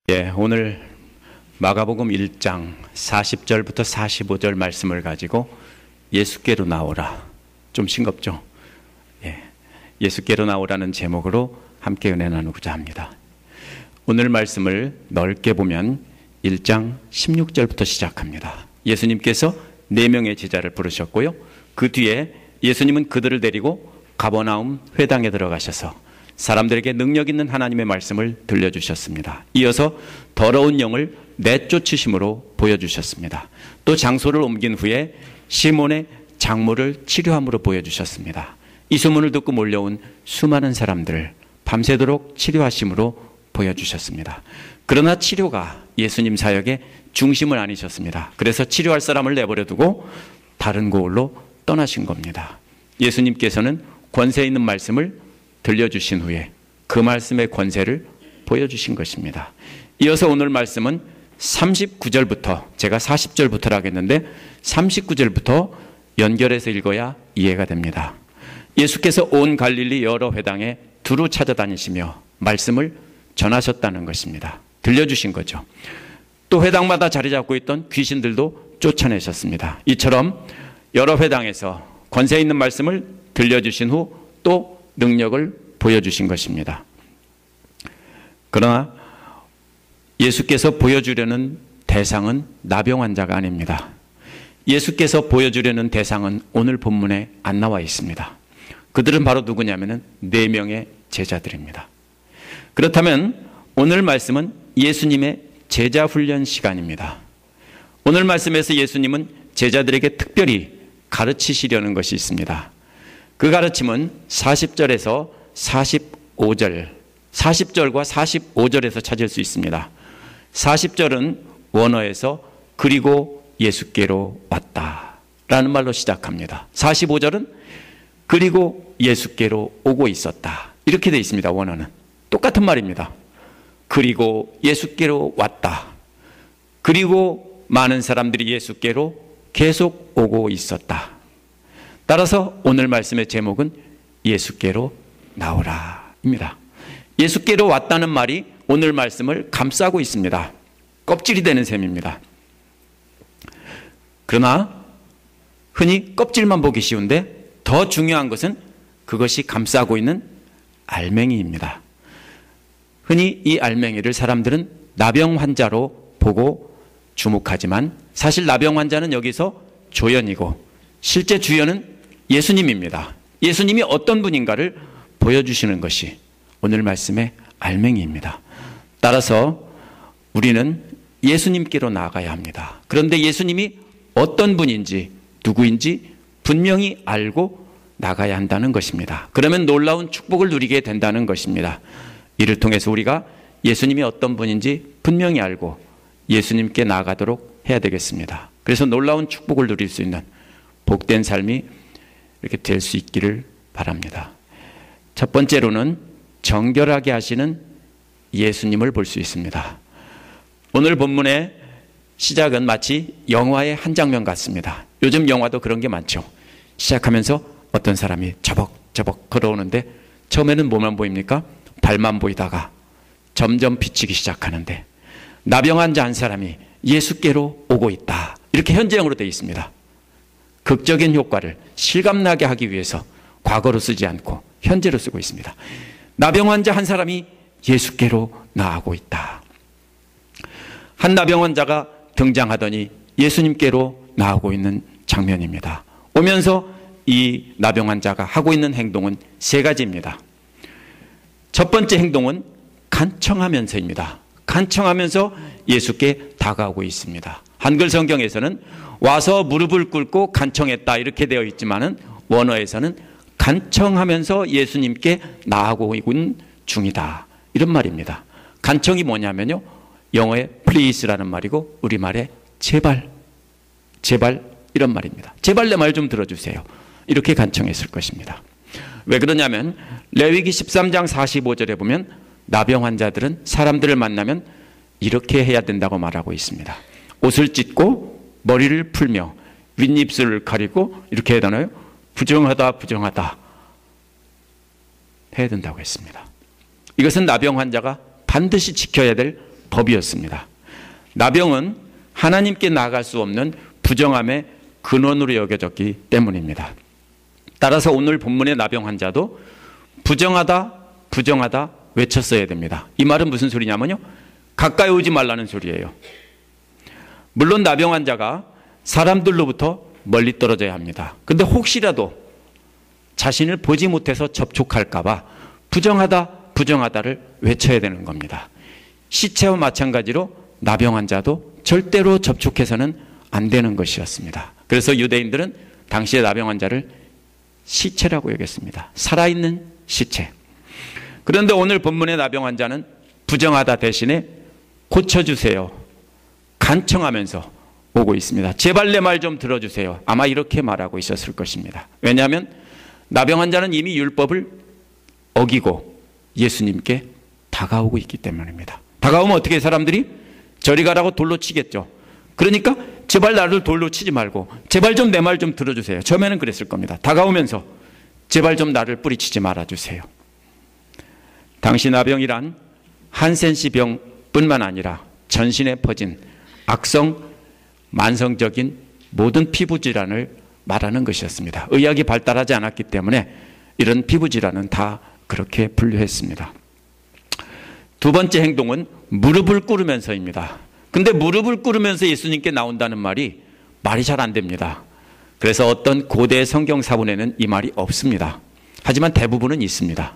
오늘 마가복음 1장 40절부터 45절 말씀을 가지고 예수께로 나오라. 좀 싱겁죠? 예수께로 나오라는 제목으로 함께 은혜 나누고자 합니다. 오늘 말씀을 넓게 보면 1장 16절부터 시작합니다. 예수님께서 4명의 제자를 부르셨고요. 그 뒤에 예수님은 그들을 데리고 가버나움 회당에 들어가셔서 사람들에게 능력 있는 하나님의 말씀을 들려주셨습니다. 이어서 더러운 영을 내쫓으심으로 보여주셨습니다. 또 장소를 옮긴 후에 시몬의 장모를 치료함으로 보여주셨습니다. 이 소문을 듣고 몰려온 수많은 사람들을 밤새도록 치료하심으로 보여주셨습니다. 그러나 치료가 예수님 사역의 중심은 아니셨습니다. 그래서 치료할 사람을 내버려 두고 다른 곳으로 떠나신 겁니다. 예수님께서는 권세 있는 말씀을 들려주신 후에 그 말씀의 권세를 보여주신 것입니다. 이어서 오늘 말씀은 39절부터, 제가 40절부터 하겠는데 39절부터 연결해서 읽어야 이해가 됩니다. 예수께서 온 갈릴리 여러 회당에 두루 찾아다니시며 말씀을 전하셨다는 것입니다. 들려주신 거죠. 또 회당마다 자리 잡고 있던 귀신들도 쫓아내셨습니다. 이처럼 여러 회당에서 권세 있는 말씀을 들려주신 후 또 능력을 보여주신 것입니다. 그러나 예수께서 보여주려는 대상은 나병 환자가 아닙니다. 예수께서 보여주려는 대상은 오늘 본문에 안 나와 있습니다. 그들은 바로 누구냐면은 4명의 제자들입니다. 그렇다면 오늘 말씀은 예수님의 제자 훈련 시간입니다. 오늘 말씀에서 예수님은 제자들에게 특별히 가르치시려는 것이 있습니다. 그 가르침은 40절에서 45절, 40절과 45절에서 찾을 수 있습니다. 40절은 원어에서 그리고 예수께로 왔다 라는 말로 시작합니다. 45절은 그리고 예수께로 오고 있었다 이렇게 되어 있습니다. 원어는 똑같은 말입니다. 그리고 예수께로 왔다. 그리고 많은 사람들이 예수께로 계속 오고 있었다. 따라서 오늘 말씀의 제목은 예수께로 나오라 입니다. 예수께로 왔다는 말이 오늘 말씀을 감싸고 있습니다. 껍질이 되는 셈입니다. 그러나 흔히 껍질만 보기 쉬운데 더 중요한 것은 그것이 감싸고 있는 알맹이입니다. 흔히 이 알맹이를 사람들은 나병 환자로 보고 주목하지만 사실 나병 환자는 여기서 조연이고 실제 주연은 예수님입니다. 예수님이 어떤 분인가를 보여주시는 것이 오늘 말씀의 알맹이입니다. 따라서 우리는 예수님께로 나아가야 합니다. 그런데 예수님이 어떤 분인지 누구인지 분명히 알고 나가야 한다는 것입니다. 그러면 놀라운 축복을 누리게 된다는 것입니다. 이를 통해서 우리가 예수님이 어떤 분인지 분명히 알고 예수님께 나아가도록 해야 되겠습니다. 그래서 놀라운 축복을 누릴 수 있는 복된 삶이 이렇게 될 수 있기를 바랍니다. 첫 번째로는 정결하게 하시는 예수님을 볼 수 있습니다. 오늘 본문의 시작은 마치 영화의 한 장면 같습니다. 요즘 영화도 그런 게 많죠. 시작하면서 어떤 사람이 저벅저벅 걸어오는데 처음에는 뭐만 보입니까? 발만 보이다가 점점 비치기 시작하는데 나병 환자 한 사람이 예수께로 오고 있다. 이렇게 현재형으로 되어 있습니다. 극적인 효과를 실감나게 하기 위해서 과거로 쓰지 않고 현재로 쓰고 있습니다. 나병 환자 한 사람이 예수께로 나아가고 있다. 한 나병 환자가 등장하더니 예수님께로 나아가고 있는 장면입니다. 오면서 이 나병 환자가 하고 있는 행동은 3가지입니다. 첫 번째 행동은 간청하면서입니다. 간청하면서 예수께 다가오고 있습니다. 한글 성경에서는 와서 무릎을 꿇고 간청했다 이렇게 되어 있지만은 원어에서는 간청하면서 예수님께 나아가고 있는 중이다 이런 말입니다. 간청이 뭐냐면요, 영어의 please라는 말이고 우리말에 제발 이런 말입니다. 제발 내 말 좀 들어주세요 이렇게 간청했을 것입니다. 왜 그러냐면 레위기 13장 45절에 보면 나병 환자들은 사람들을 만나면 이렇게 해야 된다고 말하고 있습니다. 옷을 찢고 머리를 풀며 윗입술을 가리고 이렇게 해야 되나요? 부정하다 해야 된다고 했습니다. 이것은 나병 환자가 반드시 지켜야 될 법이었습니다. 나병은 하나님께 나아갈 수 없는 부정함의 근원으로 여겨졌기 때문입니다. 따라서 오늘 본문의 나병 환자도 부정하다, 부정하다 외쳤어야 됩니다. 이 말은 무슨 소리냐면요, 가까이 오지 말라는 소리예요. 물론 나병 환자가 사람들로부터 멀리 떨어져야 합니다. 근데 혹시라도 자신을 보지 못해서 접촉할까 봐 부정하다, 부정하다를 외쳐야 되는 겁니다. 시체와 마찬가지로 나병 환자도 절대로 접촉해서는 안 되는 것이었습니다. 그래서 유대인들은 당시의 나병 환자를 시체라고 여겼습니다. 살아있는 시체. 그런데 오늘 본문의 나병 환자는 부정하다 대신에 고쳐주세요, 간청하면서 오고 있습니다. 제발 내 말 좀 들어주세요. 아마 이렇게 말하고 있었을 것입니다. 왜냐하면 나병 환자는 이미 율법을 어기고 예수님께 다가오고 있기 때문입니다. 다가오면 어떻게 사람들이 저리 가라고 돌로 치겠죠. 그러니까 제발 나를 돌로 치지 말고 제발 좀 내 말 좀 들어주세요. 처음에는 그랬을 겁니다. 다가오면서 제발 좀 나를 뿌리치지 말아주세요. 당시 나병이란 한센시 병뿐만 아니라 전신에 퍼진 악성 만성적인 모든 피부질환을 말하는 것이었습니다. 의학이 발달하지 않았기 때문에 이런 피부질환은 다 그렇게 분류했습니다. 두 번째 행동은 무릎을 꿇으면서입니다. 근데 무릎을 꿇으면서 예수님께 나온다는 말이 잘 안 됩니다. 그래서 어떤 고대 성경 사본에는 이 말이 없습니다. 하지만 대부분은 있습니다.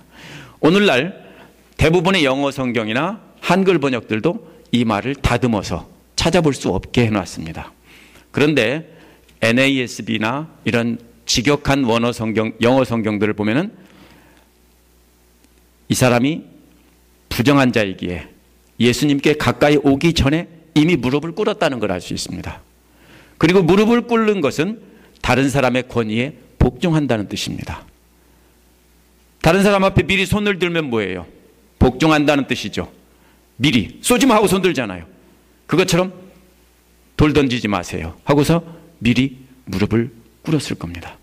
오늘날 대부분의 영어 성경이나 한글 번역들도 이 말을 다듬어서 찾아볼 수 없게 해놨습니다. 그런데 NASB나 이런 직역한 원어 성경, 영어 성경들을 보면은 이 사람이 부정한 자이기에 예수님께 가까이 오기 전에 이미 무릎을 꿇었다는 걸 알 수 있습니다. 그리고 무릎을 꿇는 것은 다른 사람의 권위에 복종한다는 뜻입니다. 다른 사람 앞에 미리 손을 들면 뭐예요? 복종한다는 뜻이죠. 미리 쏘지 마 하고 손 들잖아요. 그것처럼 돌 던지지 마세요 하고서 미리 무릎을 꿇었을 겁니다.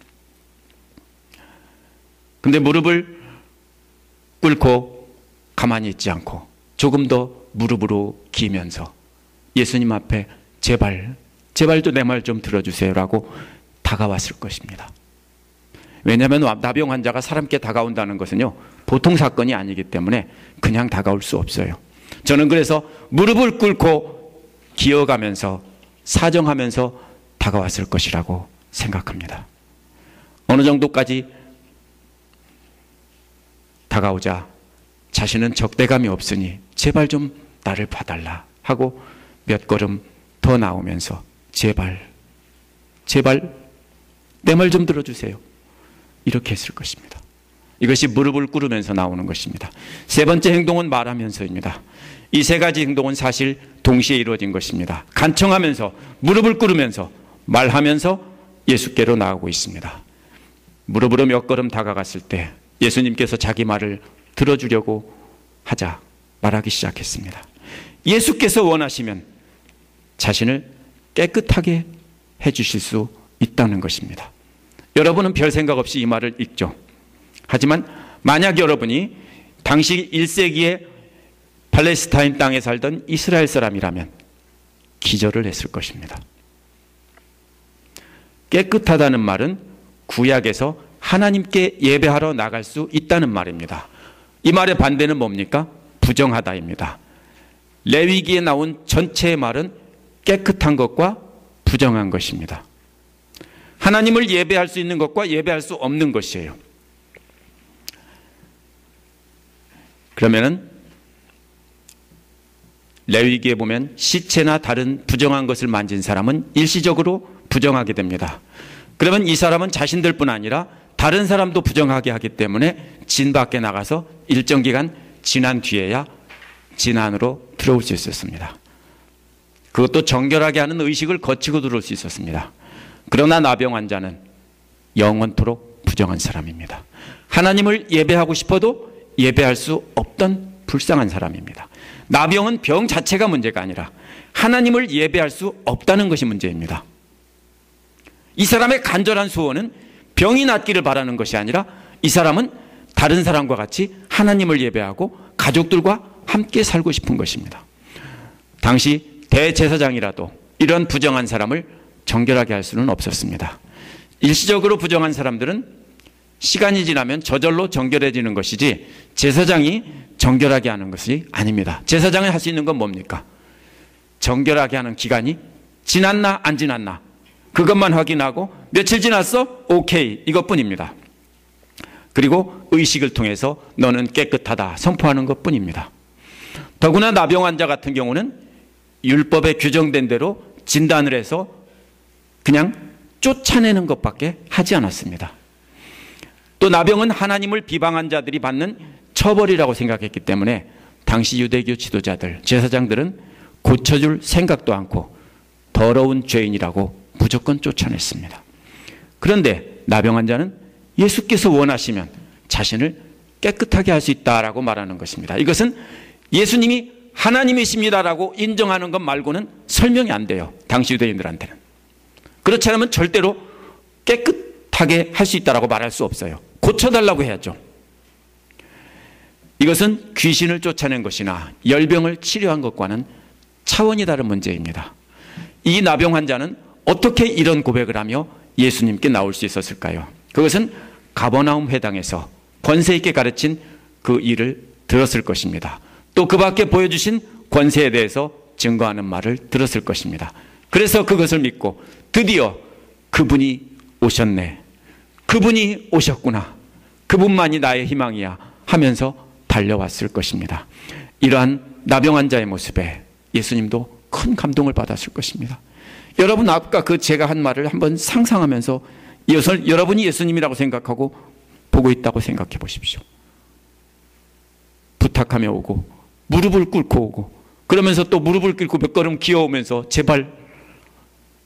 근데 무릎을 꿇고 가만히 있지 않고 조금 더 무릎으로 기면서 예수님 앞에 제발 좀 내 말 좀 들어주세요라고 다가왔을 것입니다. 왜냐하면 나병 환자가 사람께 다가온다는 것은요, 보통 사건이 아니기 때문에 그냥 다가올 수 없어요. 저는 그래서 무릎을 꿇고 기어가면서 사정하면서 다가왔을 것이라고 생각합니다. 어느 정도까지 다가오자 자신은 적대감이 없으니 제발 좀 나를 봐달라 하고 몇 걸음 더 나오면서 제발 내 말 좀 들어주세요 이렇게 했을 것입니다. 이것이 무릎을 꿇으면서 나오는 것입니다. 세 번째 행동은 말하면서입니다. 이 세 가지 행동은 사실 동시에 이루어진 것입니다. 간청하면서 무릎을 꿇으면서 말하면서 예수께로 나오고 있습니다. 무릎으로 몇 걸음 다가갔을 때 예수님께서 자기 말을 들어주려고 하자 말하기 시작했습니다. 예수께서 원하시면 자신을 깨끗하게 해주실 수 있다는 것입니다. 여러분은 별 생각 없이 이 말을 읽죠. 하지만 만약 여러분이 당시 1세기에 팔레스타인 땅에 살던 이스라엘 사람이라면 기절을 했을 것입니다. 깨끗하다는 말은 구약에서 하나님께 예배하러 나갈 수 있다는 말입니다. 이 말의 반대는 뭡니까? 부정하다입니다. 레위기에 나온 전체의 말은 깨끗한 것과 부정한 것입니다. 하나님을 예배할 수 있는 것과 예배할 수 없는 것이에요. 그러면은 레위기에 보면 시체나 다른 부정한 것을 만진 사람은 일시적으로 부정하게 됩니다. 그러면 이 사람은 자신들뿐 아니라 다른 사람도 부정하게 하기 때문에 진 밖에 나가서 일정 기간 지난 뒤에야 진 안으로 들어올 수 있었습니다. 그것도 정결하게 하는 의식을 거치고 들어올 수 있었습니다. 그러나 나병 환자는 영원토록 부정한 사람입니다. 하나님을 예배하고 싶어도 예배할 수 없던 불쌍한 사람입니다. 나병은 병 자체가 문제가 아니라 하나님을 예배할 수 없다는 것이 문제입니다. 이 사람의 간절한 소원은 병이 낫기를 바라는 것이 아니라 이 사람은 다른 사람과 같이 하나님을 예배하고 가족들과 함께 살고 싶은 것입니다. 당시 대제사장이라도 이런 부정한 사람을 정결하게 할 수는 없었습니다. 일시적으로 부정한 사람들은 시간이 지나면 저절로 정결해지는 것이지 제사장이 정결하게 하는 것이 아닙니다. 제사장이 할 수 있는 건 뭡니까? 정결하게 하는 기간이 지났나 안 지났나 그것만 확인하고 며칠 지났어? 오케이, 이것뿐입니다. 그리고 의식을 통해서 너는 깨끗하다 선포하는 것뿐입니다. 더구나 나병 환자 같은 경우는 율법에 규정된 대로 진단을 해서 그냥 쫓아내는 것밖에 하지 않았습니다. 또 나병은 하나님을 비방한 자들이 받는 처벌이라고 생각했기 때문에 당시 유대교 지도자들, 제사장들은 고쳐줄 생각도 않고 더러운 죄인이라고 무조건 쫓아냈습니다. 그런데 나병 환자는 예수께서 원하시면 자신을 깨끗하게 할 수 있다라고 말하는 것입니다. 이것은 예수님이 하나님이십니다라고 인정하는 것 말고는 설명이 안 돼요. 당시 유대인들한테는. 그렇지 않으면 절대로 깨끗하게 할 수 있다라고 말할 수 없어요. 고쳐달라고 해야죠. 이것은 귀신을 쫓아낸 것이나 열병을 치료한 것과는 차원이 다른 문제입니다. 이 나병 환자는 어떻게 이런 고백을 하며 예수님께 나올 수 있었을까요? 그것은 가버나움 회당에서 권세 있게 가르친 그 일을 들었을 것입니다. 또 그 밖에 보여주신 권세에 대해서 증거하는 말을 들었을 것입니다. 그래서 그것을 믿고 드디어 그분이 오셨네, 그분이 오셨구나, 그분만이 나의 희망이야 하면서 달려왔을 것입니다. 이러한 나병 환자의 모습에 예수님도 큰 감동을 받았을 것입니다. 여러분, 아까 그 제가 한 말을 한번 상상하면서 여러분이 예수님이라고 생각하고 보고 있다고 생각해 보십시오. 부탁하며 오고 무릎을 꿇고 오고 그러면서 또 무릎을 꿇고 몇 걸음 기어오면서 제발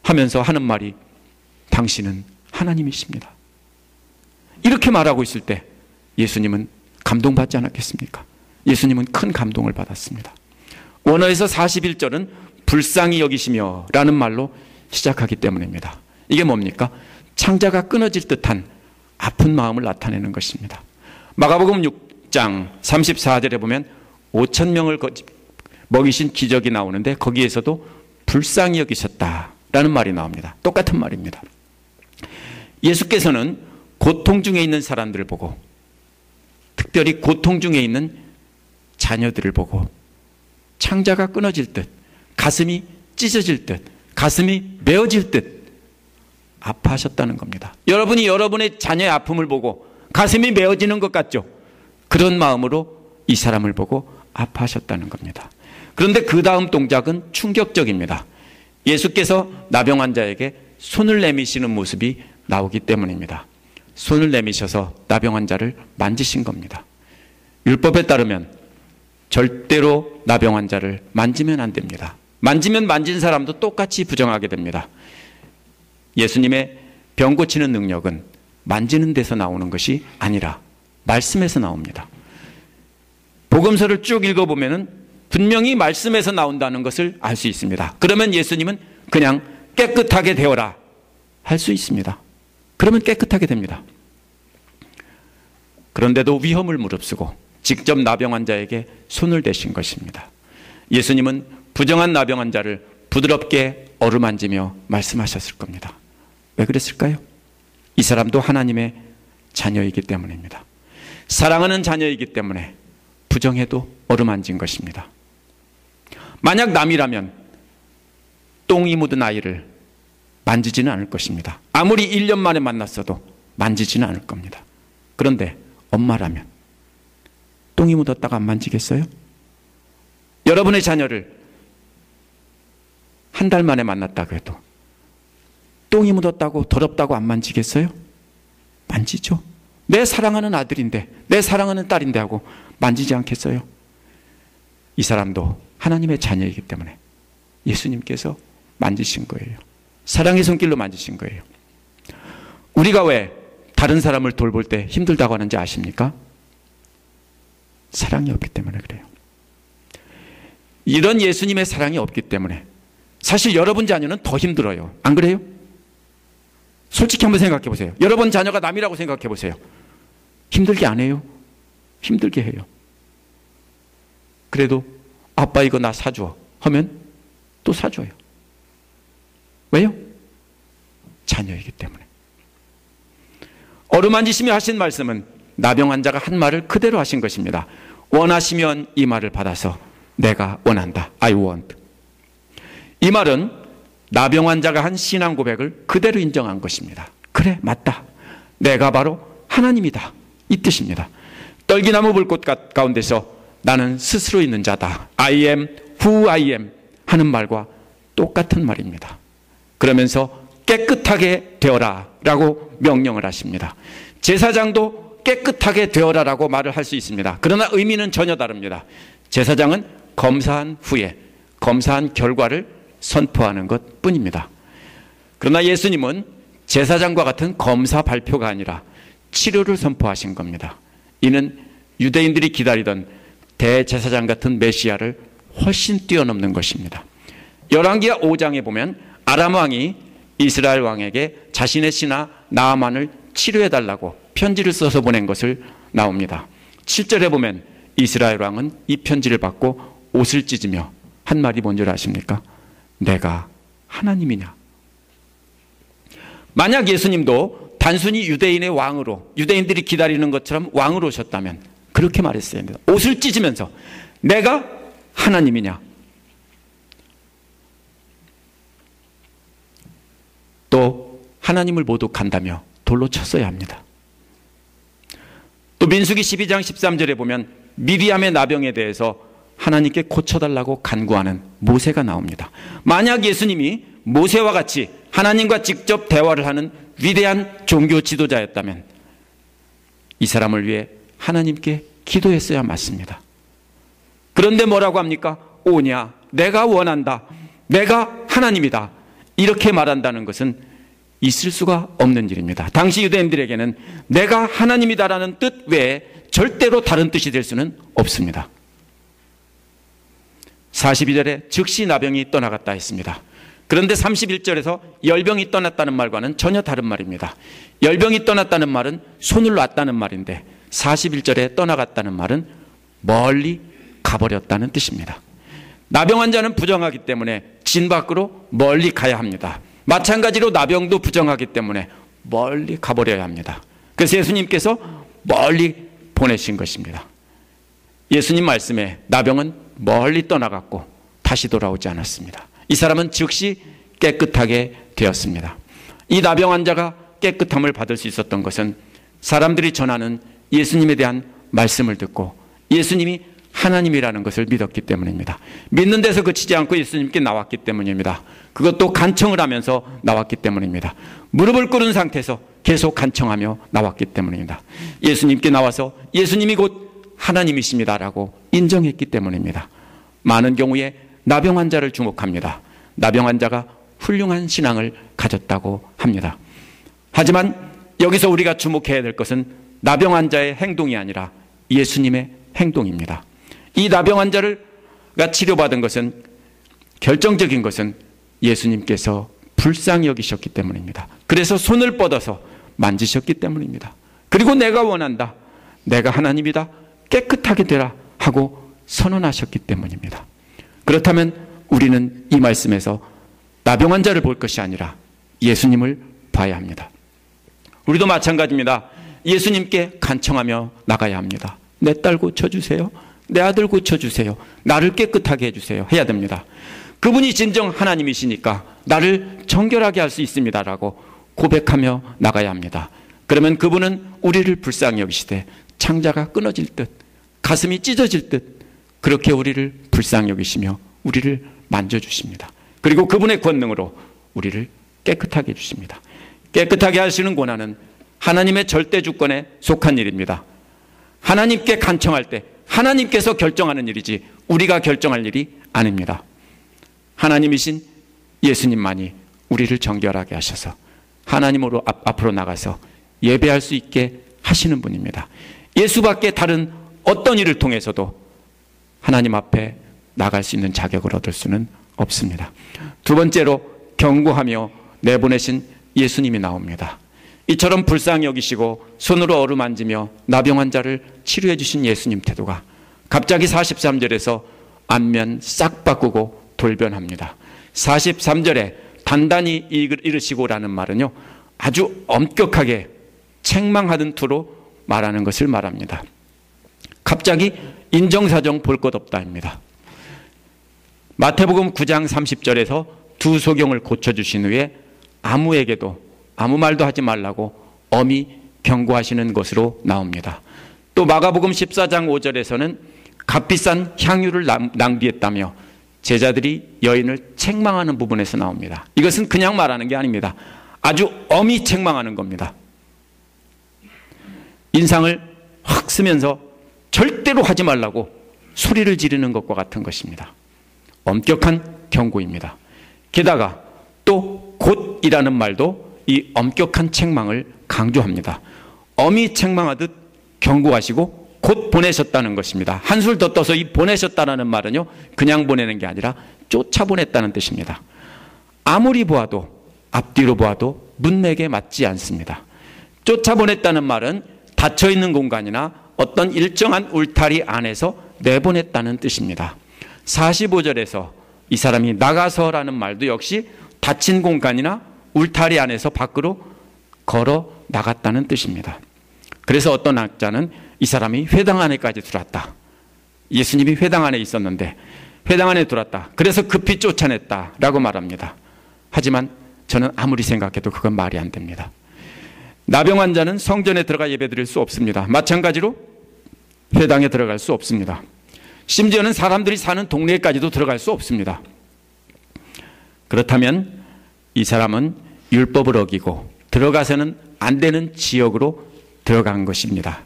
하면서 하는 말이 당신은 하나님이십니다. 이렇게 말하고 있을 때 예수님은 감동받지 않았겠습니까? 예수님은 큰 감동을 받았습니다. 원어에서 41절은 불쌍히 여기시며 라는 말로 시작하기 때문입니다. 이게 뭡니까? 창자가 끊어질 듯한 아픈 마음을 나타내는 것입니다. 마가복음 6장 34절에 보면 5,000명을 먹이신 기적이 나오는데 거기에서도 불쌍히 여기셨다라는 말이 나옵니다. 똑같은 말입니다. 예수께서는 고통 중에 있는 사람들을 보고, 특별히 고통 중에 있는 자녀들을 보고 창자가 끊어질 듯, 가슴이 찢어질 듯, 가슴이 메어질 듯 아파하셨다는 겁니다. 여러분이 여러분의 자녀의 아픔을 보고 가슴이 메어지는 것 같죠? 그런 마음으로 이 사람을 보고 아파하셨다는 겁니다. 그런데 그 다음 동작은 충격적입니다. 예수께서 나병 환자에게 손을 내미시는 모습이 나오기 때문입니다. 손을 내미셔서 나병 환자를 만지신 겁니다. 율법에 따르면 절대로 나병 환자를 만지면 안 됩니다. 만지면 만진 사람도 똑같이 부정하게 됩니다. 예수님의 병 고치는 능력은 만지는 데서 나오는 것이 아니라 말씀에서 나옵니다. 복음서를 쭉 읽어보면 분명히 말씀에서 나온다는 것을 알 수 있습니다. 그러면 예수님은 그냥 깨끗하게 되어라 할 수 있습니다. 그러면 깨끗하게 됩니다. 그런데도 위험을 무릅쓰고 직접 나병 환자에게 손을 대신 것입니다. 예수님은 부정한 나병 환자를 부드럽게 어루만지며 말씀하셨을 겁니다. 왜 그랬을까요? 이 사람도 하나님의 자녀이기 때문입니다. 사랑하는 자녀이기 때문에 부정해도 어루만진 것입니다. 만약 남이라면 똥이 묻은 아이를 만지지는 않을 것입니다. 아무리 1년 만에 만났어도 만지지는 않을 겁니다. 그런데 엄마라면 똥이 묻었다가 안 만지겠어요? 여러분의 자녀를 한 달 만에 만났다고 해도 똥이 묻었다고 더럽다고 안 만지겠어요? 만지죠. 내 사랑하는 아들인데, 내 사랑하는 딸인데 하고 만지지 않겠어요? 이 사람도 하나님의 자녀이기 때문에 예수님께서 만지신 거예요. 사랑의 손길로 만지신 거예요. 우리가 왜 다른 사람을 돌볼 때 힘들다고 하는지 아십니까? 사랑이 없기 때문에 그래요. 이런 예수님의 사랑이 없기 때문에 사실 여러분 자녀는 더 힘들어요. 안 그래요? 솔직히 한번 생각해 보세요. 여러분 자녀가 남이라고 생각해 보세요. 힘들게 안 해요? 힘들게 해요. 그래도 아빠 이거 나 사줘 하면 또 사줘요. 왜요? 자녀이기 때문에. 어루만지시며 하신 말씀은 나병 환자가 한 말을 그대로 하신 것입니다. 원하시면 이 말을 받아서 내가 원한다. I want. 이 말은 나병 환자가 한 신앙 고백을 그대로 인정한 것입니다. 그래, 맞다. 내가 바로 하나님이다. 이 뜻입니다. 떨기나무 불꽃 가운데서 나는 스스로 있는 자다. I am who I am 하는 말과 똑같은 말입니다. 그러면서 깨끗하게 되어라 라고 명령을 하십니다. 제사장도 깨끗하게 되어라 라고 말을 할 수 있습니다. 그러나 의미는 전혀 다릅니다. 제사장은 검사한 후에 검사한 결과를 선포하는 것 뿐입니다. 그러나 예수님은 제사장과 같은 검사 발표가 아니라 치료를 선포하신 겁니다. 이는 유대인들이 기다리던 대제사장 같은 메시아를 훨씬 뛰어넘는 것입니다. 열왕기하 5장에 보면 아람 왕이 이스라엘 왕에게 자신의 신하 나아만을 치료해달라고 편지를 써서 보낸 것을 나옵니다. 7절에 보면 이스라엘 왕은 이 편지를 받고 옷을 찢으며 한 말이 뭔지 아십니까? 내가 하나님이냐? 만약 예수님도 단순히 유대인의 왕으로, 유대인들이 기다리는 것처럼 왕으로 오셨다면 그렇게 말했어야 합니다. 옷을 찢으면서 내가 하나님이냐? 또 하나님을 모독한다며 돌로 쳤어야 합니다. 또 민수기 12장 13절에 보면 미리암의 나병에 대해서 하나님께 고쳐달라고 간구하는 모세가 나옵니다. 만약 예수님이 모세와 같이 하나님과 직접 대화를 하는 위대한 종교 지도자였다면 이 사람을 위해 하나님께 기도했어야 맞습니다. 그런데 뭐라고 합니까? 오냐, 내가 원한다. 내가 하나님이다. 이렇게 말한다는 것은 있을 수가 없는 일입니다. 당시 유대인들에게는 내가 하나님이다라는 뜻 외에 절대로 다른 뜻이 될 수는 없습니다. 42절에 즉시 나병이 떠나갔다 했습니다. 그런데 31절에서 열병이 떠났다는 말과는 전혀 다른 말입니다. 열병이 떠났다는 말은 손을 놨다는 말인데 41절에 떠나갔다는 말은 멀리 가버렸다는 뜻입니다. 나병 환자는 부정하기 때문에 진 밖으로 멀리 가야 합니다. 마찬가지로 나병도 부정하기 때문에 멀리 가버려야 합니다. 그래서 예수님께서 멀리 보내신 것입니다. 예수님 말씀에 나병은 멀리 떠나갔고 다시 돌아오지 않았습니다. 이 사람은 즉시 깨끗하게 되었습니다. 이 나병 환자가 깨끗함을 받을 수 있었던 것은 사람들이 전하는 예수님에 대한 말씀을 듣고 예수님이 하나님이라는 것을 믿었기 때문입니다. 믿는 데서 그치지 않고 예수님께 나왔기 때문입니다. 그것도 간청을 하면서 나왔기 때문입니다. 무릎을 꿇은 상태에서 계속 간청하며 나왔기 때문입니다. 예수님께 나와서 예수님이 곧 하나님이십니다라고 인정했기 때문입니다. 많은 경우에 나병 환자를 주목합니다. 나병 환자가 훌륭한 신앙을 가졌다고 합니다. 하지만 여기서 우리가 주목해야 될 것은 나병 환자의 행동이 아니라 예수님의 행동입니다. 이 나병 환자가 치료받은 것은, 결정적인 것은 예수님께서 불쌍히 여기셨기 때문입니다. 그래서 손을 뻗어서 만지셨기 때문입니다. 그리고 내가 원한다, 내가 하나님이다, 깨끗하게 되라 하고 선언하셨기 때문입니다. 그렇다면 우리는 이 말씀에서 나병 환자를 볼 것이 아니라 예수님을 봐야 합니다. 우리도 마찬가지입니다. 예수님께 간청하며 나가야 합니다. 내 딸 고쳐주세요. 내 아들 고쳐주세요. 나를 깨끗하게 해주세요. 해야 됩니다. 그분이 진정 하나님이시니까 나를 정결하게 할 수 있습니다라고 고백하며 나가야 합니다. 그러면 그분은 우리를 불쌍히 여기시되 창자가 끊어질 듯, 가슴이 찢어질 듯 그렇게 우리를 불쌍히 여기시며 우리를 만져주십니다. 그리고 그분의 권능으로 우리를 깨끗하게 해주십니다. 깨끗하게 하시는 권한은 하나님의 절대 주권에 속한 일입니다. 하나님께 간청할 때 하나님께서 결정하는 일이지 우리가 결정할 일이 아닙니다. 하나님이신 예수님만이 우리를 정결하게 하셔서 하나님으로 앞으로 나가서 예배할 수 있게 하시는 분입니다. 예수밖에 다른 어떤 일을 통해서도 하나님 앞에 나갈 수 있는 자격을 얻을 수는 없습니다. 두 번째로 경고하며 내보내신 예수님이 나옵니다. 이처럼 불쌍히 여기시고 손으로 어루만지며 나병 환자를 치료해 주신 예수님 태도가 갑자기 43절에서 안면 싹 바꾸고 돌변합니다. 43절에 단단히 이르시고라는 말은요, 아주 엄격하게 책망하던 투로 말하는 것을 말합니다. 갑자기 인정사정 볼 것 없다입니다. 마태복음 9장 30절에서 두 소경을 고쳐주신 후에 아무에게도 아무 말도 하지 말라고 엄히 경고하시는 것으로 나옵니다. 또 마가복음 14장 5절에서는 값비싼 향유를 낭비했다며 제자들이 여인을 책망하는 부분에서 나옵니다. 이것은 그냥 말하는 게 아닙니다. 아주 엄히 책망하는 겁니다. 인상을 확 쓰면서 절대로 하지 말라고 소리를 지르는 것과 같은 것입니다. 엄격한 경고입니다. 게다가 또 곧이라는 말도 이 엄격한 책망을 강조합니다. 엄히 책망하듯 경고하시고 곧 보내셨다는 것입니다. 한술 더 떠서 이 보내셨다는 말은요, 그냥 보내는 게 아니라 쫓아보냈다는 뜻입니다. 아무리 보아도 앞뒤로 보아도 문맥에 맞지 않습니다. 쫓아보냈다는 말은 닫혀있는 공간이나 어떤 일정한 울타리 안에서 내보냈다는 뜻입니다. 45절에서 이 사람이 나가서라는 말도 역시 닫힌 공간이나 울타리 안에서 밖으로 걸어 나갔다는 뜻입니다. 그래서 어떤 학자는 이 사람이 회당 안에까지 들어왔다. 예수님이 회당 안에 있었는데 회당 안에 들어왔다. 그래서 급히 쫓아냈다라고 말합니다. 하지만 저는 아무리 생각해도 그건 말이 안 됩니다. 나병 환자는 성전에 들어가 예배드릴 수 없습니다. 마찬가지로 회당에 들어갈 수 없습니다. 심지어는 사람들이 사는 동네까지도 들어갈 수 없습니다. 그렇다면 이 사람은 율법을 어기고 들어가서는 안 되는 지역으로 들어간 것입니다.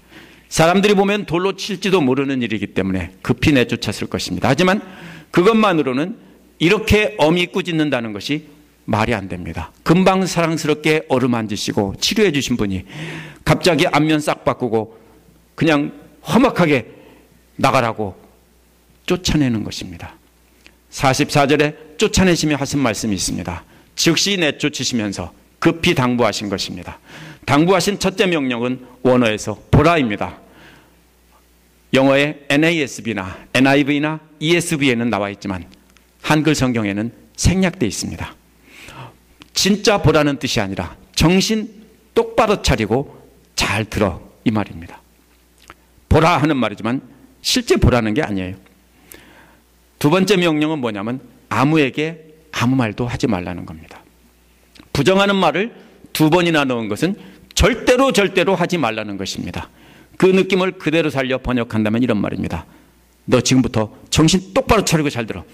사람들이 보면 돌로 칠지도 모르는 일이기 때문에 급히 내쫓았을 것입니다. 하지만 그것만으로는 이렇게 엄히 꾸짖는다는 것이 말이 안 됩니다. 금방 사랑스럽게 어루만지시고 치료해 주신 분이 갑자기 안면 싹 바꾸고 그냥 험악하게 나가라고 쫓아내는 것입니다. 44절에 쫓아내시며 하신 말씀이 있습니다. 즉시 내쫓으시면서 급히 당부하신 것입니다. 당부하신 첫째 명령은 원어에서 보라입니다. 영어의 NASB나 NIV나 ESV에는 나와 있지만 한글 성경에는 생략되어 있습니다. 진짜 보라는 뜻이 아니라 정신 똑바로 차리고 잘 들어, 이 말입니다. 보라 하는 말이지만 실제 보라는 게 아니에요. 두 번째 명령은 뭐냐면 아무에게 아무 말도 하지 말라는 겁니다. 부정하는 말을 두 번이나 넣은 것은 절대로 하지 말라는 것입니다. 그 느낌을 그대로 살려 번역한다면 이런 말입니다. 너 지금부터 정신 똑바로 차리고 잘 들어.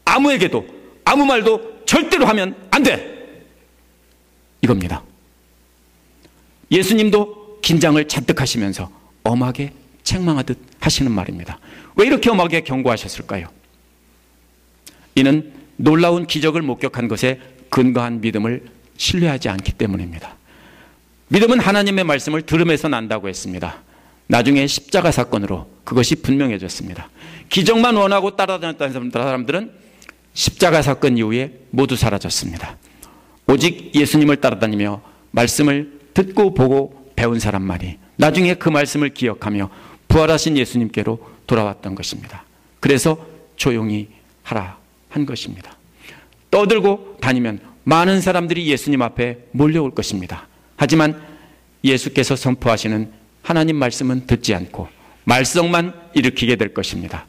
아무에게도 아무 말도 절대로 하면 안 돼. 이겁니다. 예수님도 긴장을 잔뜩 하시면서 엄하게 책망하듯 하시는 말입니다. 왜 이렇게 엄하게 경고하셨을까요? 이는 놀라운 기적을 목격한 것에 근거한 믿음을 신뢰하지 않기 때문입니다. 믿음은 하나님의 말씀을 들음에서 난다고 했습니다. 나중에 십자가 사건으로 그것이 분명해졌습니다. 기적만 원하고 따라다녔던 사람들은 십자가 사건 이후에 모두 사라졌습니다. 오직 예수님을 따라다니며 말씀을 듣고 보고 배운 사람만이 나중에 그 말씀을 기억하며 부활하신 예수님께로 돌아왔던 것입니다. 그래서 조용히 하라 한 것입니다. 떠들고 다니면 많은 사람들이 예수님 앞에 몰려올 것입니다. 하지만 예수께서 선포하시는 하나님 말씀은 듣지 않고 말썽만 일으키게 될 것입니다.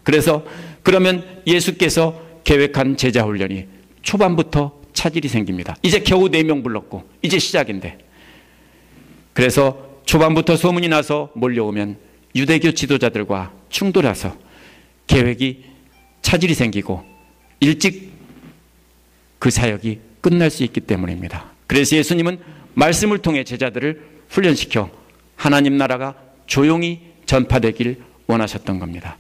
그러면 예수께서 계획한 제자 훈련이 초반부터 차질이 생깁니다. 이제 겨우 4명 불렀고 이제 시작인데, 그래서 초반부터 소문이 나서 몰려오면 유대교 지도자들과 충돌해서 계획이 차질이 생기고 일찍 그 사역이 끝날 수 있기 때문입니다. 그래서 예수님은 말씀을 통해 제자들을 훈련시켜 하나님 나라가 조용히 전파되길 원하셨던 겁니다.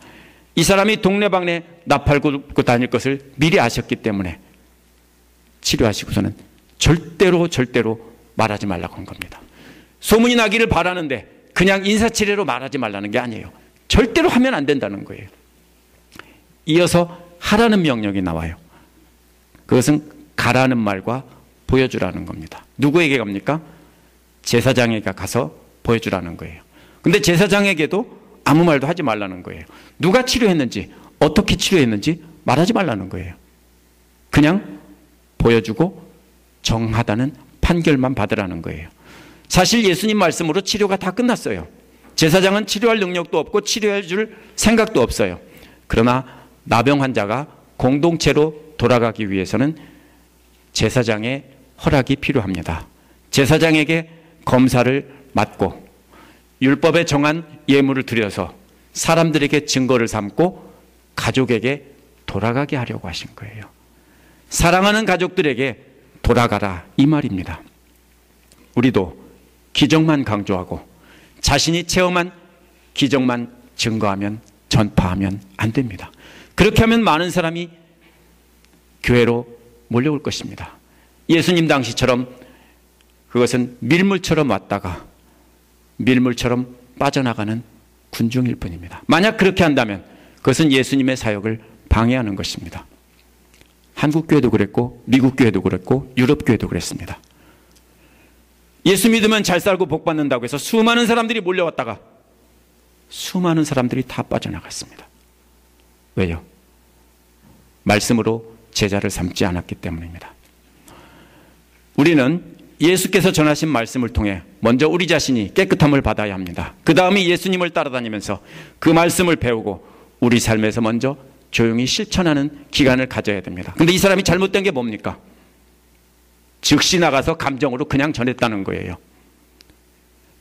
이 사람이 동네방네 나팔 굴고 다닐 것을 미리 아셨기 때문에 치료하시고서는 절대로 말하지 말라고 한 겁니다. 소문이 나기를 바라는데 그냥 인사치레로 말하지 말라는 게 아니에요. 절대로 하면 안 된다는 거예요. 이어서 하라는 명령이 나와요. 그것은 가라는 말과 보여주라는 겁니다. 누구에게 갑니까? 제사장에게 가서 보여주라는 거예요. 근데 제사장에게도 아무 말도 하지 말라는 거예요. 누가 치료했는지, 어떻게 치료했는지 말하지 말라는 거예요. 그냥 보여주고 정하다는 판결만 받으라는 거예요. 사실 예수님 말씀으로 치료가 다 끝났어요. 제사장은 치료할 능력도 없고 치료해 줄 생각도 없어요. 그러나 나병 환자가 공동체로 돌아가기 위해서는 제사장의 허락이 필요합니다. 제사장에게 검사를 맡고 율법에 정한 예물을 드려서 사람들에게 증거를 삼고 가족에게 돌아가게 하려고 하신 거예요. 사랑하는 가족들에게 돌아가라, 이 말입니다. 우리도 기적만 강조하고 자신이 체험한 기적만 증거하면, 전파하면 안 됩니다. 그렇게 하면 많은 사람이 교회로 몰려올 것입니다. 예수님 당시처럼 그것은 밀물처럼 왔다가 밀물처럼 빠져나가는 군중일 뿐입니다. 만약 그렇게 한다면 그것은 예수님의 사역을 방해하는 것입니다. 한국 교회도 그랬고 미국 교회도 그랬고 유럽 교회도 그랬습니다. 예수 믿으면 잘 살고 복 받는다고 해서 수많은 사람들이 몰려왔다가 수많은 사람들이 다 빠져나갔습니다. 왜요? 말씀으로 제자를 삼지 않았기 때문입니다. 우리는 예수께서 전하신 말씀을 통해 먼저 우리 자신이 깨끗함을 받아야 합니다. 그 다음에 예수님을 따라다니면서 그 말씀을 배우고 우리 삶에서 먼저 조용히 실천하는 기간을 가져야 됩니다. 근데 이 사람이 잘못된 게 뭡니까? 즉시 나가서 감정으로 그냥 전했다는 거예요.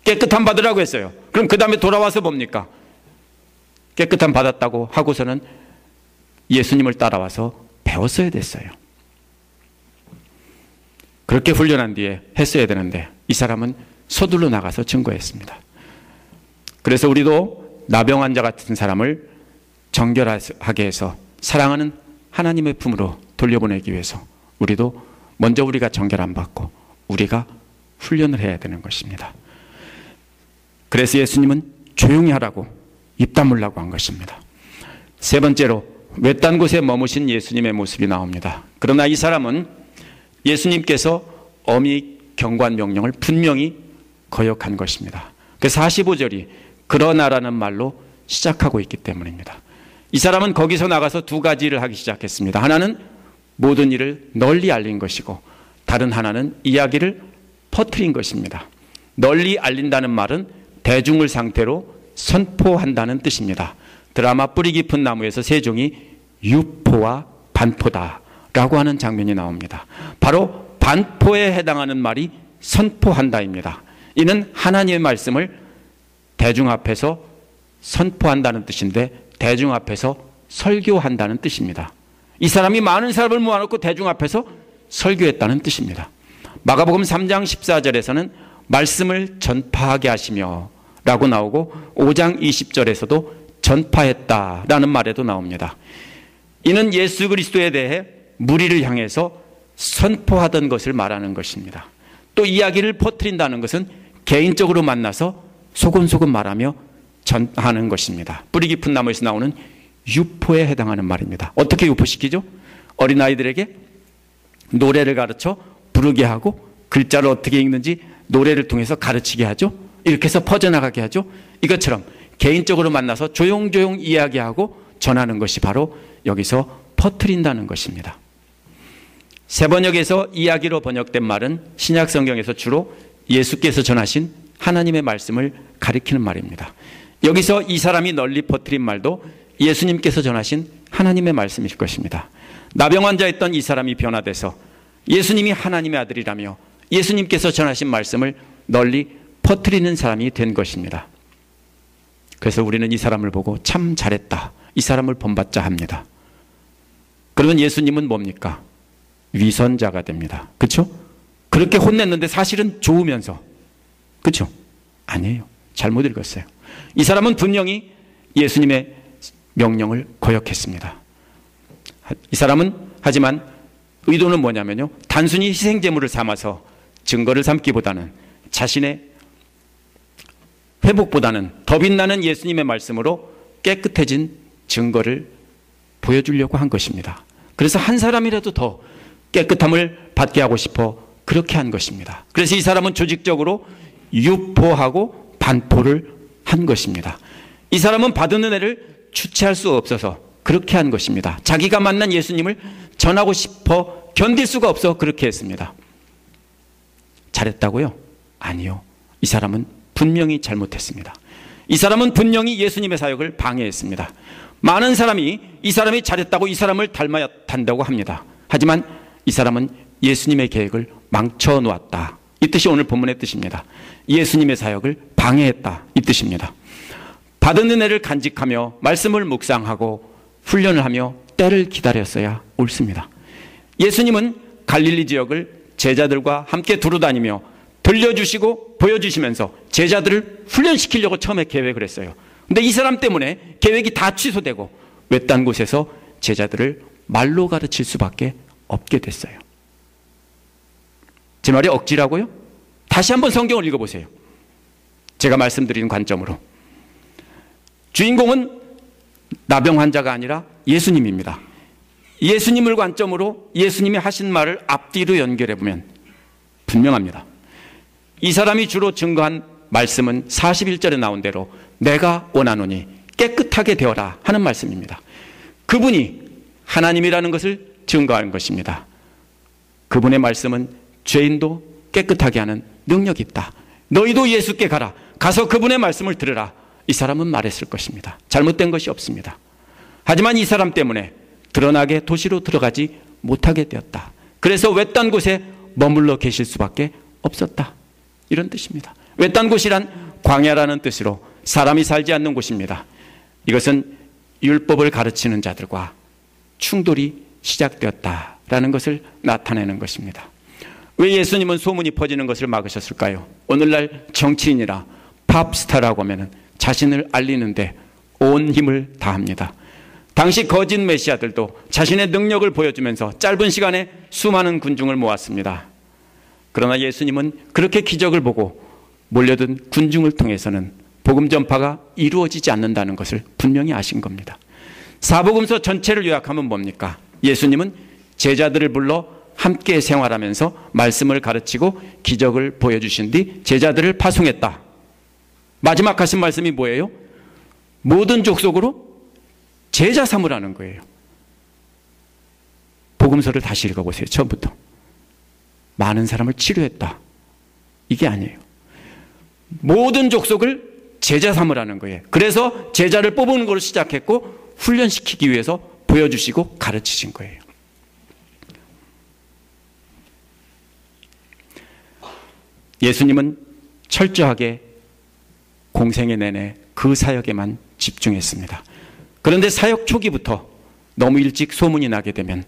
깨끗함 받으라고 했어요. 그럼 그 다음에 돌아와서 뭡니까? 깨끗함 받았다고 하고서는 예수님을 따라와서 배웠어야 됐어요. 그렇게 훈련한 뒤에 했어야 되는데 이 사람은 서둘러 나가서 증거했습니다. 그래서 우리도 나병 환자 같은 사람을 정결하게 해서 사랑하는 하나님의 품으로 돌려보내기 위해서 우리도 먼저 우리가 정결 안 받고 우리가 훈련을 해야 되는 것입니다. 그래서 예수님은 조용히 하라고 입 다물라고 한 것입니다. 세 번째로 외딴 곳에 머무신 예수님의 모습이 나옵니다. 그러나 이 사람은 예수님께서 엄히 경고한 명령을 분명히 거역한 것입니다. 그래서 45절이 그러나라는 말로 시작하고 있기 때문입니다. 이 사람은 거기서 나가서 두 가지 일을 하기 시작했습니다. 하나는 모든 일을 널리 알린 것이고 다른 하나는 이야기를 퍼뜨린 것입니다. 널리 알린다는 말은 대중을 상태로 선포한다는 뜻입니다. 드라마 뿌리 깊은 나무에서 세 종이 유포와 반포다 라고 하는 장면이 나옵니다. 바로 반포에 해당하는 말이 선포한다입니다. 이는 하나님의 말씀을 대중 앞에서 선포한다는 뜻인데 대중 앞에서 설교한다는 뜻입니다. 이 사람이 많은 사람을 모아놓고 대중 앞에서 설교했다는 뜻입니다. 마가복음 3장 14절에서는 말씀을 전파하게 하시며 라고 나오고 5장 20절에서도 전파했다라는 말에도 나옵니다. 이는 예수 그리스도에 대해 무리를 향해서 선포하던 것을 말하는 것입니다. 또 이야기를 퍼뜨린다는 것은 개인적으로 만나서 소곤소곤 말하며 전하는 것입니다. 뿌리 깊은 나무에서 나오는 유포에 해당하는 말입니다. 어떻게 유포시키죠? 어린아이들에게 노래를 가르쳐 부르게 하고 글자를 어떻게 읽는지 노래를 통해서 가르치게 하죠. 이렇게 해서 퍼져나가게 하죠. 이것처럼 개인적으로 만나서 조용조용 이야기하고 전하는 것이 바로 여기서 퍼뜨린다는 것입니다. 세 번역에서 이야기로 번역된 말은 신약 성경에서 주로 예수께서 전하신 하나님의 말씀을 가리키는 말입니다. 여기서 이 사람이 널리 퍼뜨린 말도 예수님께서 전하신 하나님의 말씀일 것입니다. 나병 환자였던 이 사람이 변화돼서 예수님이 하나님의 아들이라며 예수님께서 전하신 말씀을 널리 퍼뜨리는 사람이 된 것입니다. 그래서 우리는 이 사람을 보고 참 잘했다, 이 사람을 본받자 합니다. 그러면 예수님은 뭡니까? 위선자가 됩니다. 그렇죠? 그렇게 혼냈는데 사실은 좋으면서, 그렇죠? 아니에요. 잘못 읽었어요. 이 사람은 분명히 예수님의 명령을 거역했습니다. 이 사람은 하지만 의도는 뭐냐면요, 단순히 희생제물을 삼아서 증거를 삼기보다는 자신의 회복보다는 더 빛나는 예수님의 말씀으로 깨끗해진 증거를 보여주려고 한 것입니다. 그래서 한 사람이라도 더 깨끗함을 받게 하고 싶어 그렇게 한 것입니다. 그래서 이 사람은 조직적으로 유포하고 반포를 한 것입니다. 이 사람은 받은 은혜를 주체할 수 없어서 그렇게 한 것입니다. 자기가 만난 예수님을 전하고 싶어 견딜 수가 없어 그렇게 했습니다. 잘했다고요? 아니요. 이 사람은 분명히 잘못했습니다. 이 사람은 분명히 예수님의 사역을 방해했습니다. 많은 사람이 이 사람이 잘했다고 이 사람을 닮아야 한다고 합니다. 하지만 이 사람은 예수님의 계획을 망쳐 놓았다. 이 뜻이 오늘 본문의 뜻입니다. 예수님의 사역을 방해했다. 이 뜻입니다. 받은 은혜를 간직하며 말씀을 묵상하고 훈련을 하며 때를 기다렸어야 옳습니다. 예수님은 갈릴리 지역을 제자들과 함께 두루다니며 들려주시고 보여주시면서 제자들을 훈련시키려고 처음에 계획을 했어요. 근데 이 사람 때문에 계획이 다 취소되고 외딴 곳에서 제자들을 말로 가르칠 수밖에 없게 됐어요. 제 말이 억지라고요? 다시 한번 성경을 읽어보세요. 제가 말씀드리는 관점으로. 주인공은 나병 환자가 아니라 예수님입니다. 예수님을 관점으로 예수님이 하신 말을 앞뒤로 연결해보면 분명합니다. 이 사람이 주로 증거한 말씀은 41절에 나온 대로 내가 원하노니 깨끗하게 되어라 하는 말씀입니다. 그분이 하나님이라는 것을 증거하는 것입니다. 그분의 말씀은 죄인도 깨끗하게 하는 능력이 있다. 너희도 예수께 가라. 가서 그분의 말씀을 들으라. 이 사람은 말했을 것입니다. 잘못된 것이 없습니다. 하지만 이 사람 때문에 드러나게 도시로 들어가지 못하게 되었다. 그래서 외딴 곳에 머물러 계실 수밖에 없었다. 이런 뜻입니다. 외딴 곳이란 광야라는 뜻으로 사람이 살지 않는 곳입니다. 이것은 율법을 가르치는 자들과 충돌이 시작되었다라는 것을 나타내는 것입니다. 왜 예수님은 소문이 퍼지는 것을 막으셨을까요? 오늘날 정치인이라 팝스타라고 하면 자신을 알리는데 온 힘을 다합니다. 당시 거짓 메시아들도 자신의 능력을 보여주면서 짧은 시간에 수많은 군중을 모았습니다. 그러나 예수님은 그렇게 기적을 보고 몰려든 군중을 통해서는 복음 전파가 이루어지지 않는다는 것을 분명히 아신 겁니다. 사복음서 전체를 요약하면 뭡니까? 예수님은 제자들을 불러 함께 생활하면서 말씀을 가르치고 기적을 보여주신 뒤 제자들을 파송했다. 마지막 하신 말씀이 뭐예요? 모든 족속으로 제자 삼으라는 거예요. 복음서를 다시 읽어보세요. 처음부터. 많은 사람을 치료했다. 이게 아니에요. 모든 족속을 제자 삼으라는 거예요. 그래서 제자를 뽑는 걸 시작했고 훈련시키기 위해서 보여주시고 가르치신 거예요. 예수님은 철저하게 공생애 내내 그 사역에만 집중했습니다. 그런데 사역 초기부터 너무 일찍 소문이 나게 되면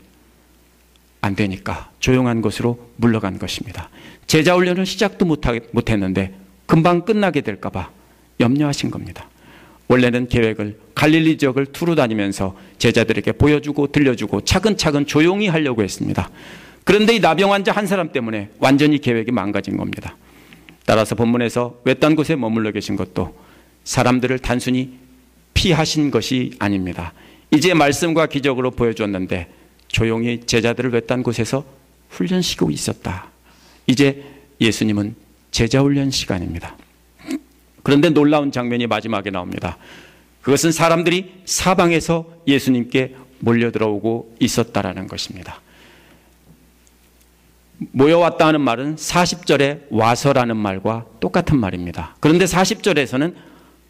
안 되니까 조용한 곳으로 물러간 것입니다. 제자 훈련을 시작도 못했는데 금방 끝나게 될까 봐 염려하신 겁니다. 원래는 계획을 갈릴리 지역을 두루 다니면서 제자들에게 보여주고 들려주고 차근차근 조용히 하려고 했습니다. 그런데 이 나병 환자 한 사람 때문에 완전히 계획이 망가진 겁니다. 따라서 본문에서 외딴 곳에 머물러 계신 것도 사람들을 단순히 피하신 것이 아닙니다. 이제 말씀과 기적으로 보여주었는데 조용히 제자들을 외딴 곳에서 훈련시키고 있었다. 이제 예수님은 제자 훈련 시간입니다. 그런데 놀라운 장면이 마지막에 나옵니다. 그것은 사람들이 사방에서 예수님께 몰려들어오고 있었다라는 것입니다. 모여왔다 하는 말은 40절에 와서라는 말과 똑같은 말입니다. 그런데 40절에서는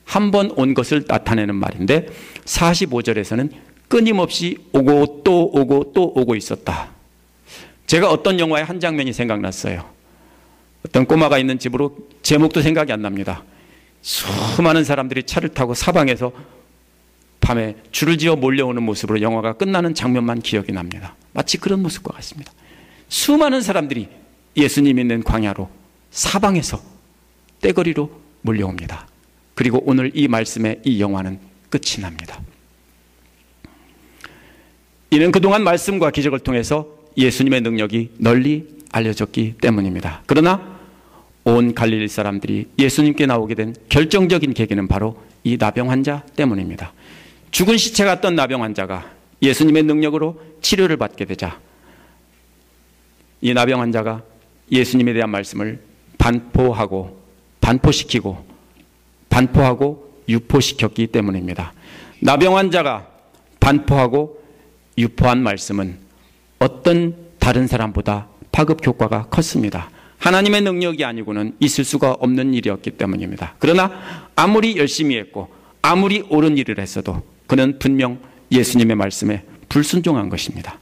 한 번 온 것을 나타내는 말인데 45절에서는 끊임없이 오고 또 오고 또 오고 있었다. 제가 어떤 영화의 한 장면이 생각났어요. 어떤 꼬마가 있는 집으로 제목도 생각이 안 납니다. 수많은 사람들이 차를 타고 사방에서 밤에 줄을 지어 몰려오는 모습으로 영화가 끝나는 장면만 기억이 납니다. 마치 그런 모습과 같습니다. 수많은 사람들이 예수님 있는 광야로 사방에서 떼거리로 몰려옵니다. 그리고 오늘 이 말씀의 이 영화는 끝이 납니다. 이는 그동안 말씀과 기적을 통해서 예수님의 능력이 널리 알려졌기 때문입니다. 그러나 온 갈릴리 사람들이 예수님께 나오게 된 결정적인 계기는 바로 이 나병 환자 때문입니다. 죽은 시체 같던 나병 환자가 예수님의 능력으로 치료를 받게 되자 이 나병 환자가 예수님에 대한 말씀을 반포시키고 유포시켰기 때문입니다. 나병 환자가 반포하고 유포한 말씀은 어떤 다른 사람보다 파급 효과가 컸습니다. 하나님의 능력이 아니고는 있을 수가 없는 일이었기 때문입니다. 그러나 아무리 열심히 했고 아무리 옳은 일을 했어도 그는 분명 예수님의 말씀에 불순종한 것입니다.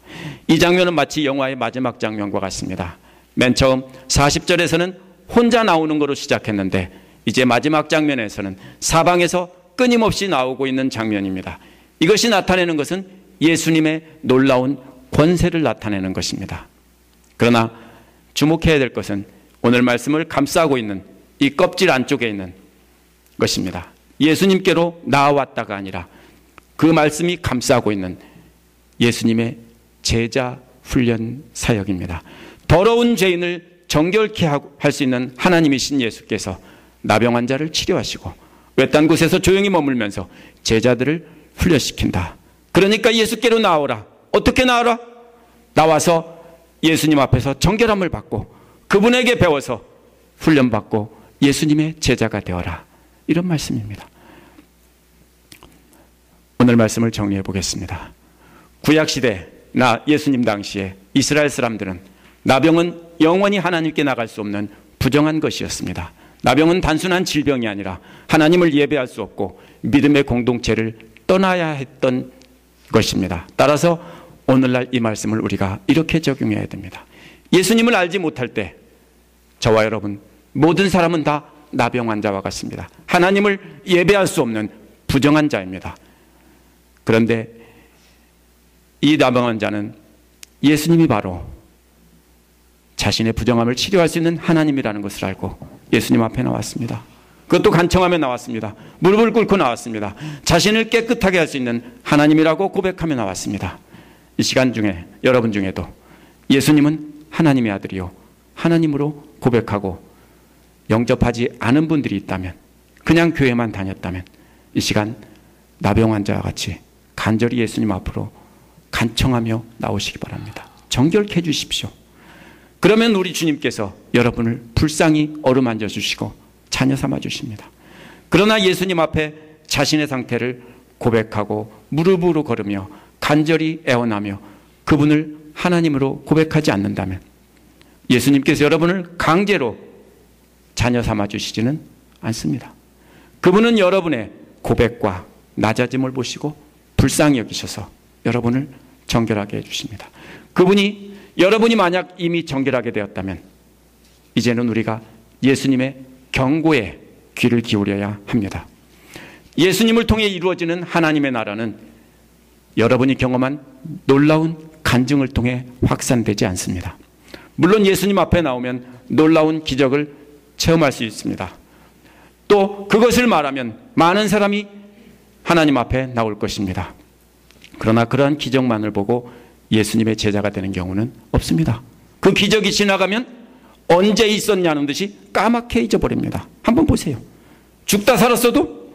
이 장면은 마치 영화의 마지막 장면과 같습니다. 맨 처음 40절에서는 혼자 나오는 것으로 시작했는데 이제 마지막 장면에서는 사방에서 끊임없이 나오고 있는 장면입니다. 이것이 나타내는 것은 예수님의 놀라운 권세를 나타내는 것입니다. 그러나 주목해야 될 것은 오늘 말씀을 감싸고 있는 이 껍질 안쪽에 있는 것입니다. 예수님께로 나아왔다가 아니라 그 말씀이 감싸고 있는 예수님의 제자 훈련 사역입니다. 더러운 죄인을 정결케 할 수 있는 하나님이신 예수께서 나병 환자를 치료하시고 외딴 곳에서 조용히 머물면서 제자들을 훈련시킨다. 그러니까 예수께로 나오라. 어떻게 나오라? 나와서 예수님 앞에서 정결함을 받고 그분에게 배워서 훈련받고 예수님의 제자가 되어라. 이런 말씀입니다. 오늘 말씀을 정리해 보겠습니다. 구약시대나 예수님 당시에 이스라엘 사람들은 나병은 영원히 하나님께 나갈 수 없는 부정한 것이었습니다. 나병은 단순한 질병이 아니라 하나님을 예배할 수 없고 믿음의 공동체를 떠나야 했던 것입니다. 따라서 오늘날 이 말씀을 우리가 이렇게 적용해야 됩니다. 예수님을 알지 못할 때 저와 여러분 모든 사람은 다 나병 환자와 같습니다. 하나님을 예배할 수 없는 부정한 자입니다. 그런데 이 나병 환자는 예수님이 바로 자신의 부정함을 치료할 수 있는 하나님이라는 것을 알고 예수님 앞에 나왔습니다. 그것도 간청하며 나왔습니다. 무릎을 꿇고 나왔습니다. 자신을 깨끗하게 할 수 있는 하나님이라고 고백하며 나왔습니다. 이 시간 중에 여러분 중에도 예수님은 하나님의 아들이요 하나님으로 고백하고 영접하지 않은 분들이 있다면, 그냥 교회만 다녔다면 이 시간 나병 환자와 같이 간절히 예수님 앞으로 간청하며 나오시기 바랍니다. 정결케 해주십시오. 그러면 우리 주님께서 여러분을 불쌍히 어루만져 주시고 자녀 삼아 주십니다. 그러나 예수님 앞에 자신의 상태를 고백하고 무릎으로 걸으며 간절히 애원하며 그분을 하나님으로 고백하지 않는다면 예수님께서 여러분을 강제로 자녀 삼아 주시지는 않습니다. 그분은 여러분의 고백과 낮아짐을 보시고 불쌍히 여기셔서 여러분을 정결하게 해주십니다. 그분이 여러분이 만약 이미 정결하게 되었다면 이제는 우리가 예수님의 경고에 귀를 기울여야 합니다. 예수님을 통해 이루어지는 하나님의 나라는 여러분이 경험한 놀라운 간증을 통해 확산되지 않습니다. 물론 예수님 앞에 나오면 놀라운 기적을 체험할 수 있습니다. 또 그것을 말하면 많은 사람이 하나님 앞에 나올 것입니다. 그러나 그러한 기적만을 보고 예수님의 제자가 되는 경우는 없습니다. 그 기적이 지나가면 언제 있었냐는 듯이 까맣게 잊어버립니다. 한번 보세요. 죽다 살았어도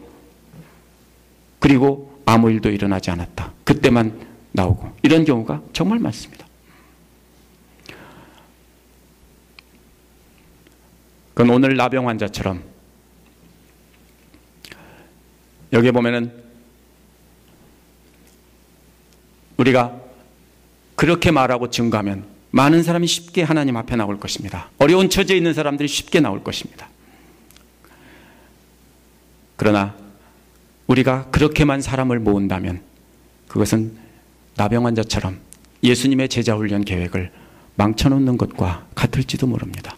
그리고 아무 일도 일어나지 않았다. 그때만 나오고 이런 경우가 정말 많습니다. 그건 오늘 나병 환자처럼 여기 보면은 우리가 그렇게 말하고 증거하면 많은 사람이 쉽게 하나님 앞에 나올 것입니다. 어려운 처지에 있는 사람들이 쉽게 나올 것입니다. 그러나 우리가 그렇게만 사람을 모은다면 그것은 나병 환자처럼 예수님의 제자 훈련 계획을 망쳐놓는 것과 같을지도 모릅니다.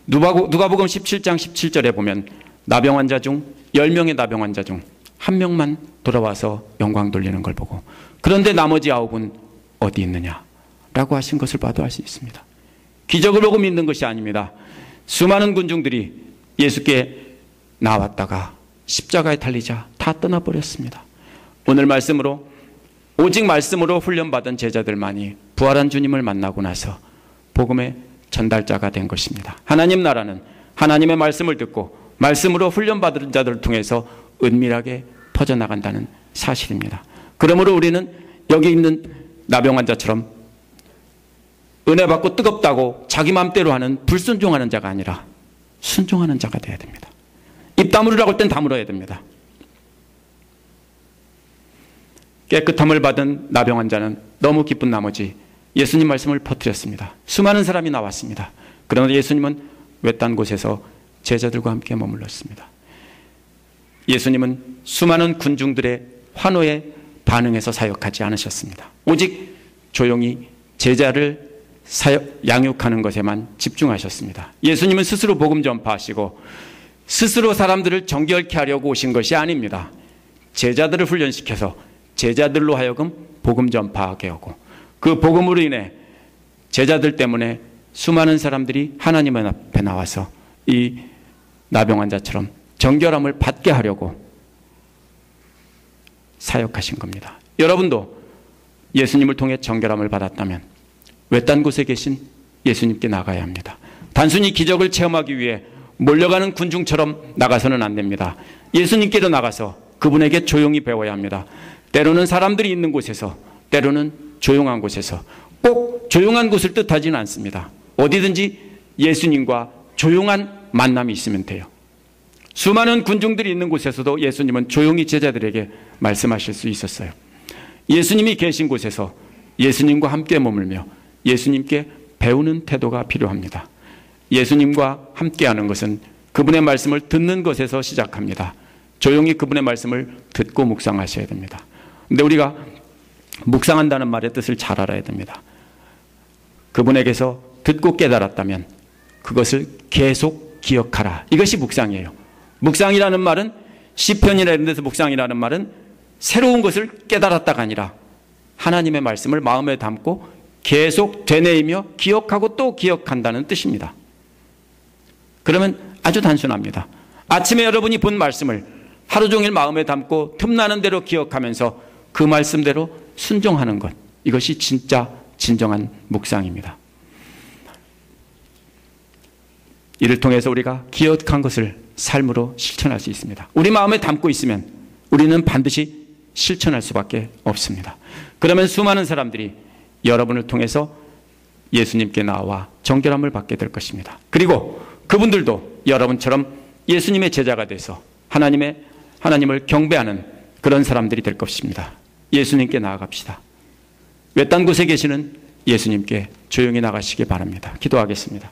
누가복음 17장 17절에 보면 나병 환자 중 10명의 나병 환자 중 1명만 돌아와서 영광 돌리는 걸 보고 그런데 나머지 9은 어디 있느냐 라고 하신 것을 봐도 알 수 있습니다. 기적을 보고 믿는 것이 아닙니다. 수많은 군중들이 예수께 나왔다가 십자가에 달리자 다 떠나버렸습니다. 오늘 말씀으로 오직 말씀으로 훈련받은 제자들만이 부활한 주님을 만나고 나서 복음의 전달자가 된 것입니다. 하나님 나라는 하나님의 말씀을 듣고 말씀으로 훈련받은 자들을 통해서 은밀하게 퍼져나간다는 사실입니다. 그러므로 우리는 여기 있는 나병 환자처럼 은혜 받고 뜨겁다고 자기 마음대로 하는 불순종하는 자가 아니라 순종하는 자가 되어야 됩니다. 입 다물으라고 할 땐 다물어야 됩니다. 깨끗함을 받은 나병 환자는 너무 기쁜 나머지 예수님 말씀을 퍼뜨렸습니다. 수많은 사람이 나왔습니다. 그러나 예수님은 외딴 곳에서 제자들과 함께 머물렀습니다. 예수님은 수많은 군중들의 환호에 반응해서 사역하지 않으셨습니다. 오직 조용히 제자를 양육하는 것에만 집중하셨습니다. 예수님은 스스로 복음 전파하시고 스스로 사람들을 정결케 하려고 오신 것이 아닙니다. 제자들을 훈련시켜서 제자들로 하여금 복음 전파하게 하고 그 복음으로 인해 제자들 때문에 수많은 사람들이 하나님 앞에 나와서 이 나병 환자처럼 정결함을 받게 하려고 사역하신 겁니다. 여러분도 예수님을 통해 정결함을 받았다면 외딴 곳에 계신 예수님께 나가야 합니다. 단순히 기적을 체험하기 위해 몰려가는 군중처럼 나가서는 안 됩니다. 예수님께로 나가서 그분에게 조용히 배워야 합니다. 때로는 사람들이 있는 곳에서, 때로는 조용한 곳에서, 꼭 조용한 곳을 뜻하지는 않습니다. 어디든지 예수님과 조용한 만남이 있으면 돼요. 수많은 군중들이 있는 곳에서도 예수님은 조용히 제자들에게 말씀하실 수 있었어요. 예수님이 계신 곳에서 예수님과 함께 머물며 예수님께 배우는 태도가 필요합니다. 예수님과 함께하는 것은 그분의 말씀을 듣는 것에서 시작합니다. 조용히 그분의 말씀을 듣고 묵상하셔야 됩니다. 그런데 우리가 묵상한다는 말의 뜻을 잘 알아야 됩니다. 그분에게서 듣고 깨달았다면 그것을 계속 기억하라. 이것이 묵상이에요. 묵상이라는 말은 시편이라는 데서 묵상이라는 말은 새로운 것을 깨달았다가 아니라 하나님의 말씀을 마음에 담고 계속 되뇌이며 기억하고 또 기억한다는 뜻입니다. 그러면 아주 단순합니다. 아침에 여러분이 본 말씀을 하루 종일 마음에 담고 틈나는 대로 기억하면서 그 말씀대로 순종하는 것, 이것이 진짜 진정한 묵상입니다. 이를 통해서 우리가 기억한 것을 삶으로 실천할 수 있습니다. 우리 마음에 담고 있으면 우리는 반드시 실천할 수밖에 없습니다. 그러면 수많은 사람들이 여러분을 통해서 예수님께 나와 정결함을 받게 될 것입니다. 그리고 그분들도 여러분처럼 예수님의 제자가 돼서 하나님을 경배하는 그런 사람들이 될 것입니다. 예수님께 나아갑시다. 외딴 곳에 계시는 예수님께 조용히 나가시기 바랍니다. 기도하겠습니다.